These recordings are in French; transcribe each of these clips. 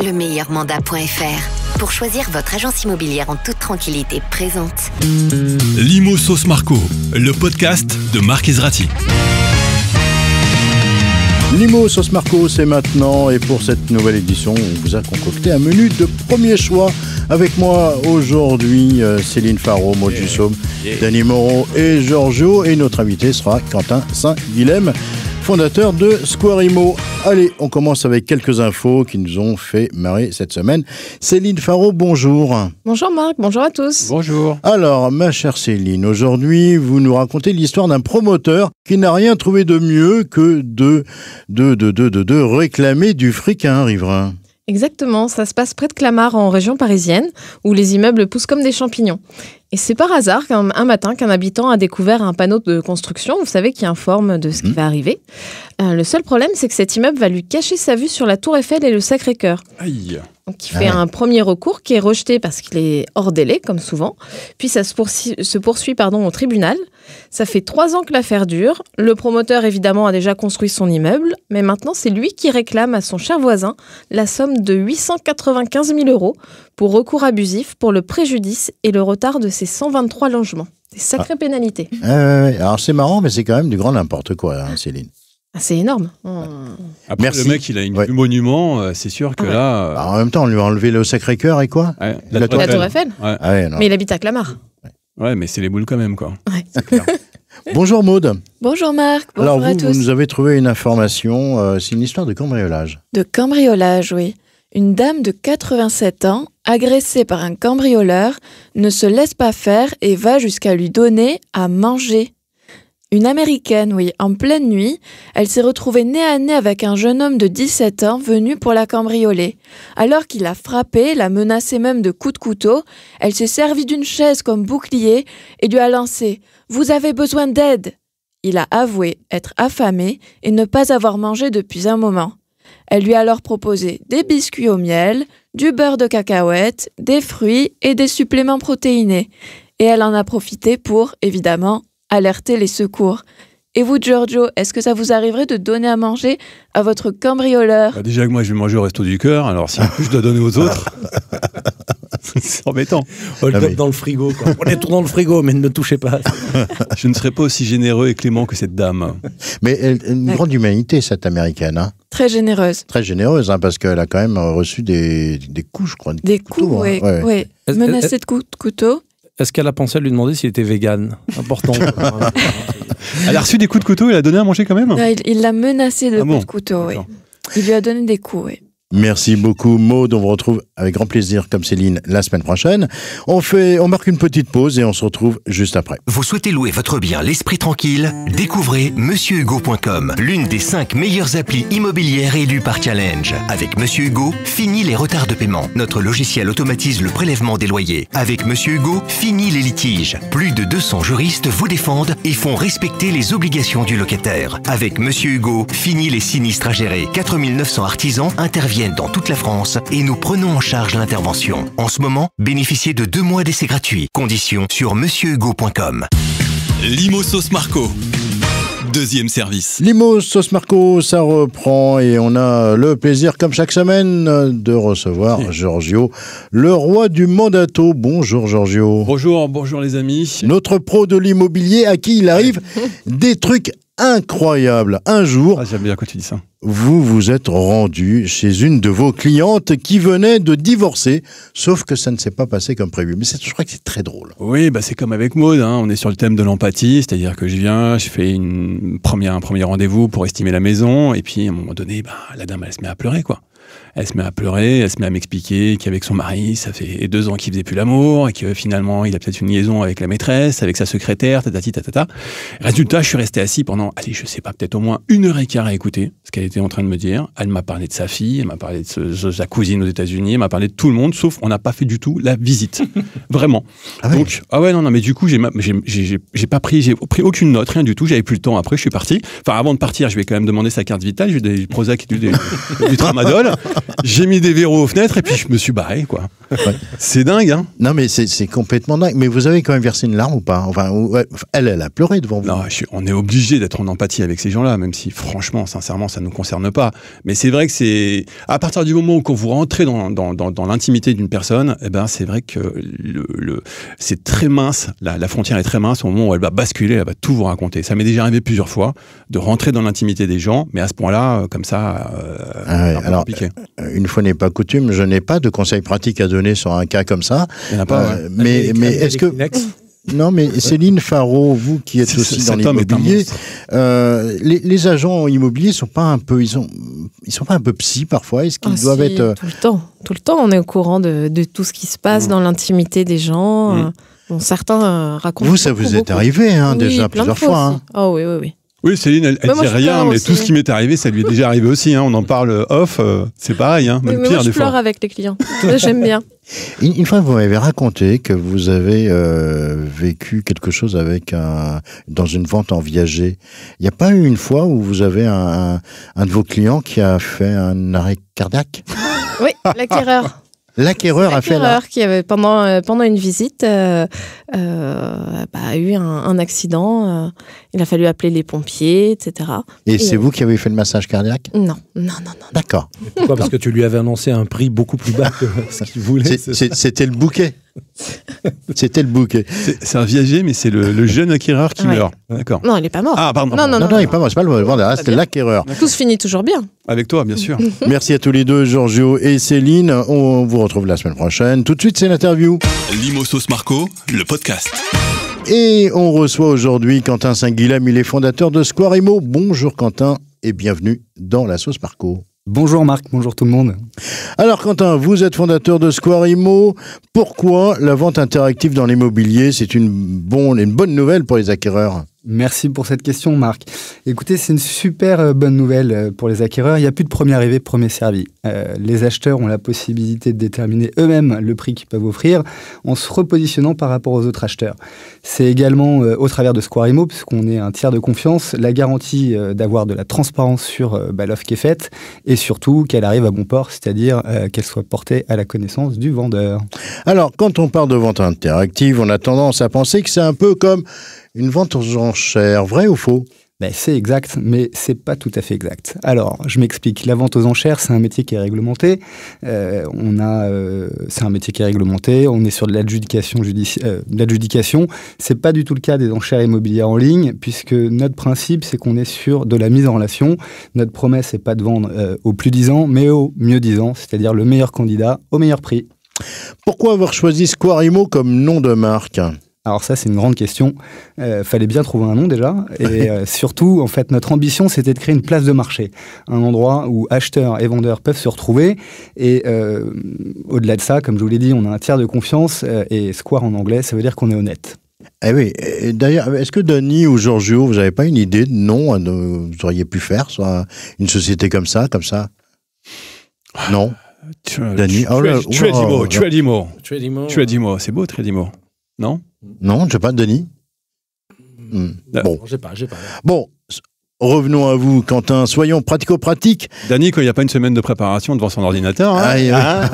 Le meilleur mandat.fr pour choisir votre agence immobilière en toute tranquillité présente. Limo Sauce Marco, le podcast de Marc Ezrati. Limo Sauce Marco, c'est maintenant, et pour cette nouvelle édition, on vous a concocté un menu de premier choix. Avec moi aujourd'hui, Céline Faro, Maud Jussaume, Dany Moreau et Giorgio, et notre invité sera Quentin Saint-Guilhem, fondateur de Square Immo. Allez, on commence avec quelques infos qui nous ont fait marrer cette semaine. Céline Faro, bonjour. Bonjour Marc, bonjour à tous. Bonjour. Alors, ma chère Céline, aujourd'hui, vous nous racontez l'histoire d'un promoteur qui n'a rien trouvé de mieux que de réclamer du fric à un riverain. Exactement, ça se passe près de Clamart en région parisienne, où les immeubles poussent comme des champignons. Et c'est par hasard un matin qu'un habitant a découvert un panneau de construction, vous savez, qui informe de ce qui va arriver. Le seul problème, c'est que cet immeuble va lui cacher sa vue sur la Tour Eiffel et le Sacré-Cœur. Aïe. Donc il fait un premier recours qui est rejeté parce qu'il est hors délai, comme souvent. Puis ça se poursuit au tribunal. Ça fait 3 ans que l'affaire dure. Le promoteur, évidemment, a déjà construit son immeuble. Mais maintenant, c'est lui qui réclame à son cher voisin la somme de 895 000 € pour recours abusif, pour le préjudice et le retard de ses 123 logements. Des sacrées pénalités. Alors c'est marrant, mais c'est quand même du grand n'importe quoi, hein, Céline. C'est énorme. Après, Merci. le mec, il a une vue monument, c'est sûr que là... En même temps, on lui a enlevé le Sacré-Cœur et quoi La Tour Eiffel. Ouais. Ah ouais, non. Mais il habite à Clamart. Ouais, mais c'est les boules quand même, quoi. Ouais. C'est clair. Bonjour Maud. Bonjour Marc, bonjour Alors à vous tous. nous avez trouvé une information, c'est une histoire de cambriolage. De cambriolage, oui. Une dame de 87 ans, agressée par un cambrioleur, ne se laisse pas faire et va jusqu'à lui donner à manger. Une Américaine, oui, en pleine nuit, elle s'est retrouvée nez à nez avec un jeune homme de 17 ans venu pour la cambrioler. Alors qu'il l'a frappée, l'a menacée même de coups de couteau, elle s'est servie d'une chaise comme bouclier et lui a lancé « Vous avez besoin d'aide !» Il a avoué être affamé et ne pas avoir mangé depuis un moment. Elle lui a alors proposé des biscuits au miel, du beurre de cacahuète, des fruits et des suppléments protéinés. Et elle en a profité pour, évidemment, alerter les secours. Et vous, Giorgio, est-ce que ça vous arriverait de donner à manger à votre cambrioleur ? Bah, déjà que moi, je vais manger au resto du cœur, alors si en plus je dois donner aux autres, c'est embêtant. On le dans le frigo, quoi. Prenez tout dans le frigo, mais ne me touchez pas. Je ne serais pas aussi généreux et clément que cette dame. Mais une grande humanité, cette Américaine. Hein. Très généreuse. Très généreuse, hein, parce qu'elle a quand même reçu des coups, je crois. Des coups, oui. Hein. Ouais. Menacée de coups de couteau. Est-ce qu'elle a pensé à lui demander s'il était vegan ? Important. Elle a reçu des coups de couteau et elle a donné à manger quand même ? Non, il l'a menacée de coups de couteau, oui. D'accord. Il lui a donné des coups, oui. Merci beaucoup Maud, on vous retrouve avec grand plaisir comme Céline la semaine prochaine. On marque une petite pause et on se retrouve juste après. Vous souhaitez louer votre bien l'esprit tranquille ? Découvrez MonsieurHugo.com, l'une des 5 meilleures applis immobilières élues par Challenge. Avec Monsieur Hugo, fini les retards de paiement. Notre logiciel automatise le prélèvement des loyers. Avec Monsieur Hugo, fini les litiges. Plus de 200 juristes vous défendent et font respecter les obligations du locataire. Avec Monsieur Hugo, fini les sinistres à gérer. 4900 artisans interviennent dans toute la France et nous prenons en charge l'intervention. En ce moment, bénéficiez de 2 mois d'essai gratuit. Conditions sur MonsieurHugo.com. Limo Sauce Marco, deuxième service. Limo Sauce Marco, ça reprend et on a le plaisir, comme chaque semaine, de recevoir Giorgio, le roi du mandato. Bonjour Giorgio. Bonjour les amis. Notre pro de l'immobilier à qui il arrive des trucs incroyables. Un jour, J'aime bien quand tu dis ça. vous vous êtes rendu chez une de vos clientes qui venait de divorcer, sauf que ça ne s'est pas passé comme prévu. Mais je crois que c'est très drôle. Oui, bah c'est comme avec Maud, hein. On est sur le thème de l'empathie, c'est-à-dire que je viens, je fais un premier rendez-vous pour estimer la maison, et puis à un moment donné, la dame, elle se met à pleurer, quoi. Elle se met à pleurer, elle se met à m'expliquer qu'avec son mari, ça fait 2 ans qu'il faisait plus l'amour, et que finalement, il a peut-être une liaison avec la maîtresse, avec sa secrétaire, tatati tatata. Résultat, je suis resté assis pendant, je sais pas, peut-être au moins 1h15 à écouter ce qu'elle était en train de me dire. Elle m'a parlé de sa fille, elle m'a parlé de sa cousine aux États-Unis, elle m'a parlé de tout le monde, sauf on n'a pas fait du tout la visite. Vraiment. Ah ouais. Donc, non, mais du coup, j'ai pris aucune note, rien du tout, j'avais plus le temps après, je suis parti. Enfin, avant de partir, je vais quand même demander sa carte vitale, j'ai du Prozac et du Tramadol. J'ai mis des verrous aux fenêtres et puis je me suis barré, quoi. Ouais. C'est dingue, hein. Non, mais c'est complètement dingue. Mais vous avez quand même versé une larme ou pas? Enfin, elle a pleuré devant vous. Non, on est obligé d'être en empathie avec ces gens-là, même si, franchement, sincèrement, ça ne nous concerne pas. Mais c'est vrai que c'est à partir du moment où quand vous rentrez dans l'intimité d'une personne, eh ben, c'est vrai que c'est très mince. La frontière est très mince au moment où elle va basculer, elle va tout vous raconter. Ça m'est déjà arrivé plusieurs fois de rentrer dans l'intimité des gens, mais à ce point-là, comme ça, alors, compliqué. Une fois n'est pas coutume, je n'ai pas de conseils pratiques à donner sur un cas comme ça. Il n'y en a pas, ouais. Mais est-ce que... Non, mais Céline Faro, vous qui êtes aussi dans l'immobilier, les agents immobiliers sont pas un peu, ils sont pas un peu psy parfois? Est-ce qu'ils doivent être tout le temps, on est au courant de tout ce qui se passe dans l'intimité des gens. Bon, certains racontent. Vous, ça vous est arrivé déjà plusieurs fois. Oh oui. Oui, Céline, elle dit rien, mais tout ce qui m'est arrivé, ça lui est déjà arrivé aussi. On en parle off, c'est pareil, même mais pire moi, je des fois. pleure avec les clients. J'aime bien. Une fois, vous m'avez raconté que vous avez vécu quelque chose dans une vente en viager. Il n'y a pas eu une fois où vous avez un de vos clients qui a fait un arrêt cardiaque? Oui, l'acquéreur. L'acquéreur a fait qui avait pendant une visite a eu un accident. Il a fallu appeler les pompiers, etc. Et c'est vous qui avez fait le massage cardiaque? Non. D'accord. Pourquoi? Parce que tu lui avais annoncé un prix beaucoup plus bas que ce qu'il voulait. C'était le bouquet. C'était le bouquet. C'est un viager, mais c'est le jeune acquéreur qui meurt. D'accord. Non, il n'est pas mort. Ah, pardon. Non, il n'est pas mort. C'est pas le vendeur, c'était l'acquéreur. Tout se finit toujours bien. Avec toi, bien sûr. Merci à tous les deux, Giorgio et Céline. On vous retrouve la semaine prochaine. Tout de suite, c'est l'interview. Limo Sauce Marco, le podcast. Et on reçoit aujourd'hui Quentin Saint-Guilhem. Il est fondateur de Square Immo. Bonjour Quentin et bienvenue dans la Sauce Marco. Bonjour Marc, bonjour tout le monde. Alors Quentin, vous êtes fondateur de Square Immo. Pourquoi la vente interactive dans l'immobilier, c'est une bonne nouvelle pour les acquéreurs? Merci pour cette question, Marc. Écoutez, c'est une super bonne nouvelle pour les acquéreurs. Il n'y a plus de premier arrivé, premier servi. Les acheteurs ont la possibilité de déterminer eux-mêmes le prix qu'ils peuvent offrir en se repositionnant par rapport aux autres acheteurs. C'est également au travers de Square Immo, puisqu'on est un tiers de confiance, la garantie d'avoir de la transparence sur l'offre qui est faite et surtout qu'elle arrive à bon port, c'est-à-dire qu'elle soit portée à la connaissance du vendeur. Alors, quand on parle de vente interactive, on a tendance à penser que c'est un peu comme une vente aux enchères, vrai ou faux? C'est exact, mais c'est pas tout à fait exact. Alors, je m'explique. La vente aux enchères, c'est un métier qui est réglementé. C'est un métier qui est réglementé. On est sur de l'adjudication. C'est pas du tout le cas des enchères immobilières en ligne, puisque notre principe, c'est qu'on est sur de la mise en relation. Notre promesse, c'est pas de vendre au plus disant, mais au mieux disant, c'est-à-dire le meilleur candidat au meilleur prix. Pourquoi avoir choisi Square Immo comme nom de marque? Alors ça, c'est une grande question. Fallait bien trouver un nom déjà. Et surtout, en fait, notre ambition, c'était de créer une place de marché. Un endroit où acheteurs et vendeurs peuvent se retrouver. Et au-delà de ça, comme je vous l'ai dit, on a un tiers de confiance. Et Square en anglais, ça veut dire qu'on est honnête. Eh oui. D'ailleurs, est-ce que Denis ou Giorgio, vous n'avez pas une idée de nom que vous auriez pu faire, soit une société comme ça? Non. Denis. Tradimo. C'est beau, Tradimo. Non? Non, je ne sais pas, Denis. Bon, j'ai pas. Bon, revenons à vous, Quentin. Soyons pratico-pratiques. Dany, quand il n'y a pas une semaine de préparation devant son ordinateur. Voilà.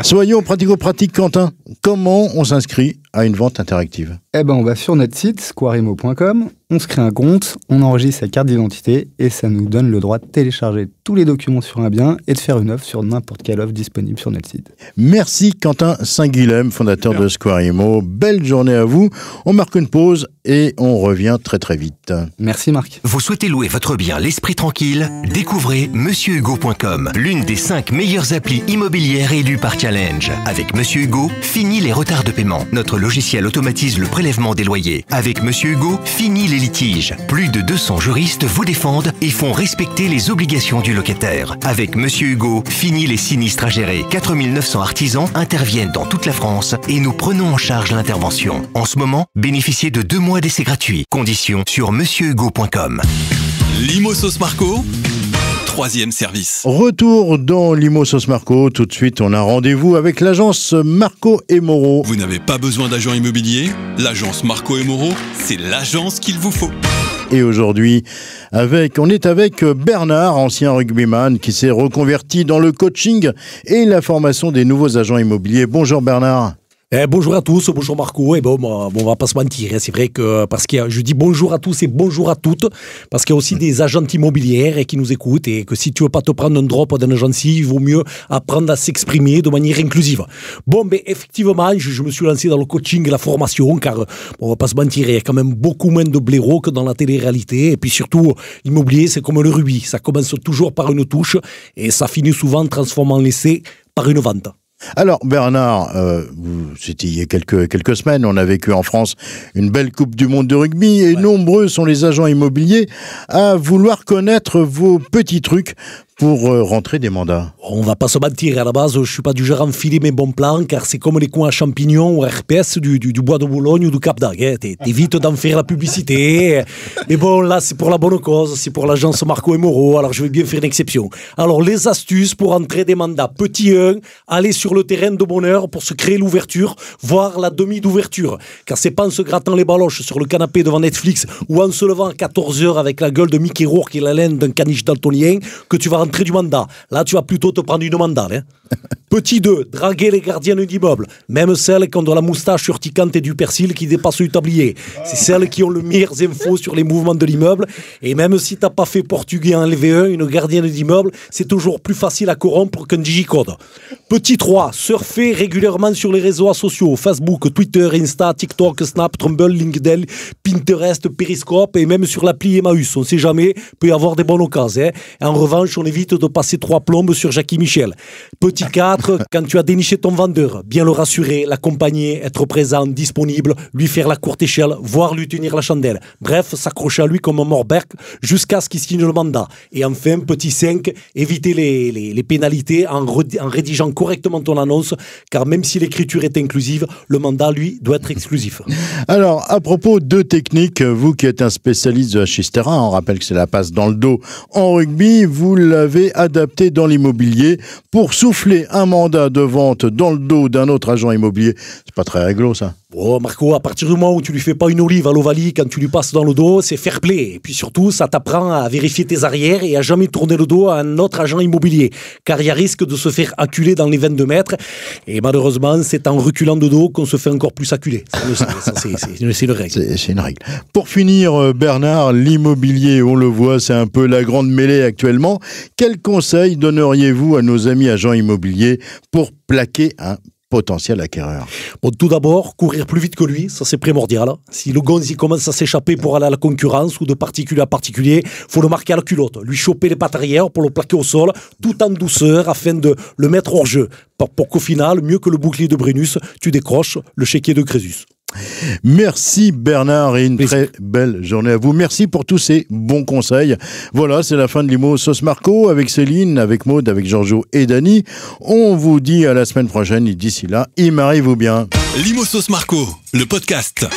Soyons pratico-pratiques, Quentin. Comment on s'inscrit à une vente interactive? On va sur notre site, squareimmo.com, on se crée un compte, on enregistre sa carte d'identité et ça nous donne le droit de télécharger tous les documents sur un bien et de faire une offre sur n'importe quelle offre disponible sur notre site. Merci Quentin Saint-Guilhem, fondateur de Square Immo. Belle journée à vous. On marque une pause et on revient très très vite. Merci Marc. Vous souhaitez louer votre bien l'esprit tranquille? Découvrez MonsieurHugo.com, l'une des 5 meilleures applis immobilières élues par Challenge. Avec Monsieur Hugo, fini les retards de paiement. Notre logiciel automatise le prélèvement des loyers. Avec Monsieur Hugo, fini les litiges. Plus de 200 juristes vous défendent et font respecter les obligations du locataire. Avec Monsieur Hugo, fini les sinistres à gérer. 4900 artisans interviennent dans toute la France et nous prenons en charge l'intervention. En ce moment, bénéficiez de 2 mois d'essai gratuit. Conditions sur monsieurhugo.com. Limo Sauce Marco, 3e service. Retour dans Limo Sauce Marco. Tout de suite, on a rendez-vous avec l'agence Marco & Moreau. Vous n'avez pas besoin d'agent immobilier? L'agence Marco & Moreau, c'est l'agence qu'il vous faut. Et aujourd'hui, on est avec Bernard, ancien rugbyman qui s'est reconverti dans le coaching et la formation des nouveaux agents immobiliers. Bonjour Bernard. Bonjour à tous, bonjour Marco. Et bon, on va pas se mentir, c'est vrai que je dis bonjour à tous et bonjour à toutes, parce qu'il y a aussi des agentes immobilières qui nous écoutent et que si tu veux pas te prendre un drop d'un agency, il vaut mieux apprendre à s'exprimer de manière inclusive. Bon, mais effectivement, je me suis lancé dans le coaching et la formation, car on va pas se mentir, il y a quand même beaucoup moins de blaireaux que dans la télé-réalité. Et puis surtout, l'immobilier, c'est comme le rugby, ça commence toujours par une touche et ça finit souvent transformant l'essai par une vente. Alors Bernard, c'était il y a quelques semaines, on a vécu en France une belle Coupe du Monde de rugby et nombreux sont les agents immobiliers à vouloir connaître vos petits trucs pour rentrer des mandats. On va pas se mentir, à la base, je suis pas du genre à enfiler mes bons plans, car c'est comme les coins à champignons ou RPS du bois de Boulogne ou du Cap d'Agde. T'évites d'en faire la publicité. Mais bon, là, c'est pour la bonne cause, c'est pour l'agence Marco et Moreau, alors je vais bien faire une exception. Alors, les astuces pour entrer des mandats. Petit 1, aller sur le terrain de bonheur pour se créer l'ouverture, voire la demi d'ouverture. Car c'est pas en se grattant les baloches sur le canapé devant Netflix ou en se levant à 14h avec la gueule de Mickey Rourke et la laine d'un caniche daltonien que tu vas rentrer du mandat. Là, tu vas plutôt te prendre une mandale. Hein. Petit 2, draguer les gardiennes d'immeuble. Même celles qui ont de la moustache urticante et du persil qui dépassent le tablier. C'est celles qui ont le meilleur info sur les mouvements de l'immeuble. Et même si t'as pas fait portugais en LV1, une gardienne d'immeuble, c'est toujours plus facile à corrompre qu'un digicode. Petit 3, surfer régulièrement sur les réseaux sociaux. Facebook, Twitter, Insta, TikTok, Snap, Trumble, LinkedIn, Pinterest, Periscope et même sur l'appli Emmaüs. On sait jamais, peut y avoir des bonnes occasions. Hein. En revanche, on évite de passer 3 plombes sur Jackie Michel. Petit 4, quand tu as déniché ton vendeur, bien le rassurer, l'accompagner, être présent, disponible, lui faire la courte échelle, voire lui tenir la chandelle. Bref, s'accrocher à lui comme un morberg jusqu'à ce qu'il signe le mandat. Et enfin, petit 5, éviter les pénalités en rédigeant correctement ton annonce, car même si l'écriture est inclusive, le mandat, lui, doit être exclusif. Alors, à propos de technique, vous qui êtes un spécialiste de hachis-terrain, on rappelle que c'est la passe dans le dos en rugby, vous l'avez adapté dans l'immobilier pour souffler un mandat de vente dans le dos d'un autre agent immobilier. C'est pas très réglo, ça. Oh Marco, à partir du moment où tu lui fais pas une olive à l'Ovalie quand tu lui passes dans le dos, c'est fair play. Et puis surtout, ça t'apprend à vérifier tes arrières et à jamais tourner le dos à un autre agent immobilier. Car il y a risque de se faire acculer dans les 22 mètres. Et malheureusement, c'est en reculant de dos qu'on se fait encore plus acculer. C'est une règle. C'est une règle. Pour finir, Bernard, l'immobilier, on le voit, c'est un peu la grande mêlée actuellement. Quels conseils donneriez-vous à nos amis agents immobiliers pour plaquer un potentiel acquéreur? Bon, tout d'abord, courir plus vite que lui, ça c'est primordial. Si le gonze il commence à s'échapper pour aller à la concurrence ou de particulier à particulier, faut le marquer à la culotte, lui choper les pattes arrière pour le plaquer au sol, tout en douceur afin de le mettre hors jeu. Pour qu'au final, mieux que le bouclier de Brennus, tu décroches le chéquier de Crésus. Merci Bernard et une très belle journée à vous. Merci pour tous ces bons conseils. Voilà, c'est la fin de l'Imo Sauce Marco avec Céline, avec Maud, avec Giorgio et Dany. On vous dit à la semaine prochaine et d'ici là, imarrez-vous bien. L'Imo Sauce Marco, le podcast.